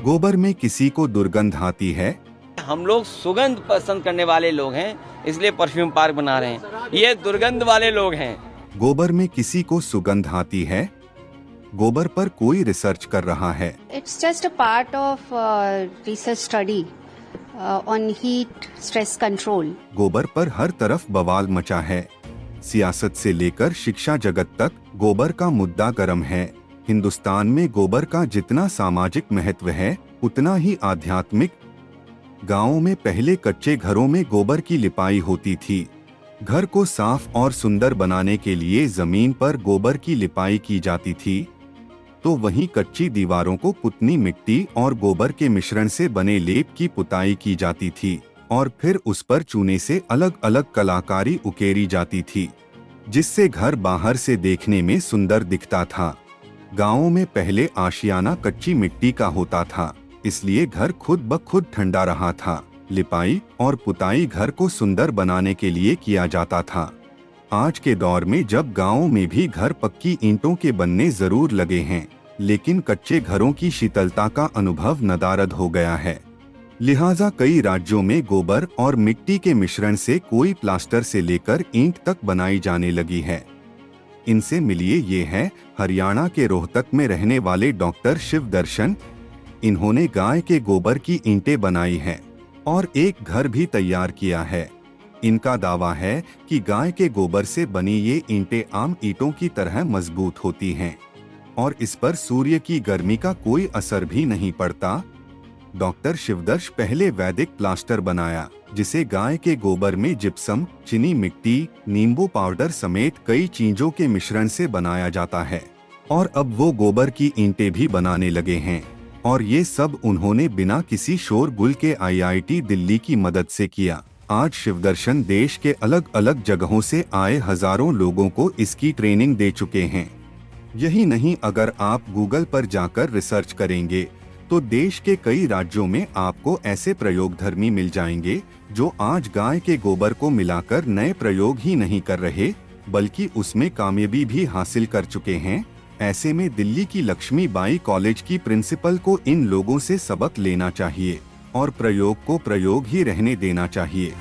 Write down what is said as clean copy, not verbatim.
गोबर में किसी को दुर्गंध आती है? हम लोग सुगंध पसंद करने वाले लोग हैं, इसलिए परफ्यूम पार्क बना रहे हैं। ये दुर्गंध वाले लोग हैं। गोबर में किसी को सुगंध आती है? गोबर पर कोई रिसर्च कर रहा है। It's just a part of research study on heat stress control. गोबर पर हर तरफ बवाल मचा है। सियासत से लेकर शिक्षा जगत तक गोबर का मुद्दा गर्म है। हिंदुस्तान में गोबर का जितना सामाजिक महत्व है, उतना ही आध्यात्मिक। गांवों में पहले कच्चे घरों में गोबर की लिपाई होती थी। घर को साफ और सुंदर बनाने के लिए जमीन पर गोबर की लिपाई की जाती थी, तो वहीं कच्ची दीवारों को पुतनी मिट्टी और गोबर के मिश्रण से बने लेप की पुताई की जाती थी और फिर उस पर चूने से अलग अलग कलाकारी उकेरी जाती थी, जिससे घर बाहर से देखने में सुंदर दिखता था। गांवों में पहले आशियाना कच्ची मिट्टी का होता था, इसलिए घर खुद ब खुद ठंडा रहा था। लिपाई और पुताई घर को सुंदर बनाने के लिए किया जाता था। आज के दौर में जब गांवों में भी घर पक्की ईंटों के बनने जरूर लगे हैं, लेकिन कच्चे घरों की शीतलता का अनुभव नदारद हो गया है। लिहाजा कई राज्यों में गोबर और मिट्टी के मिश्रण से कोई प्लास्टर से लेकर ईंट तक बनाई जाने लगी है। इनसे मिलिए ये है हरियाणा के रोहतक में रहने वाले डॉक्टर शिवदर्शन। इन्होंने गाय के गोबर की ईंटें बनाई हैं और एक घर भी तैयार किया है। इनका दावा है कि गाय के गोबर से बनी ये ईंटें आम ईंटों की तरह मजबूत होती हैं और इस पर सूर्य की गर्मी का कोई असर भी नहीं पड़ता। डॉक्टर शिवदर्श पहले वैदिक प्लास्टर बनाया, जिसे गाय के गोबर में जिप्सम, चीनी मिट्टी, नींबू पाउडर समेत कई चीजों के मिश्रण से बनाया जाता है और अब वो गोबर की ईंटें भी बनाने लगे हैं। और ये सब उन्होंने बिना किसी शोरगुल के IIT दिल्ली की मदद से किया। आज शिवदर्शन देश के अलग अलग जगहों से आए हजारों लोगों को इसकी ट्रेनिंग दे चुके हैं। यही नहीं, अगर आप गूगल पर जाकर रिसर्च करेंगे तो देश के कई राज्यों में आपको ऐसे प्रयोगधर्मी मिल जाएंगे जो आज गाय के गोबर को मिलाकर नए प्रयोग ही नहीं कर रहे, बल्कि उसमें कामयाबी भी हासिल कर चुके हैं। ऐसे में दिल्ली की लक्ष्मीबाई कॉलेज की प्रिंसिपल को इन लोगों से सबक लेना चाहिए और प्रयोग को प्रयोग ही रहने देना चाहिए।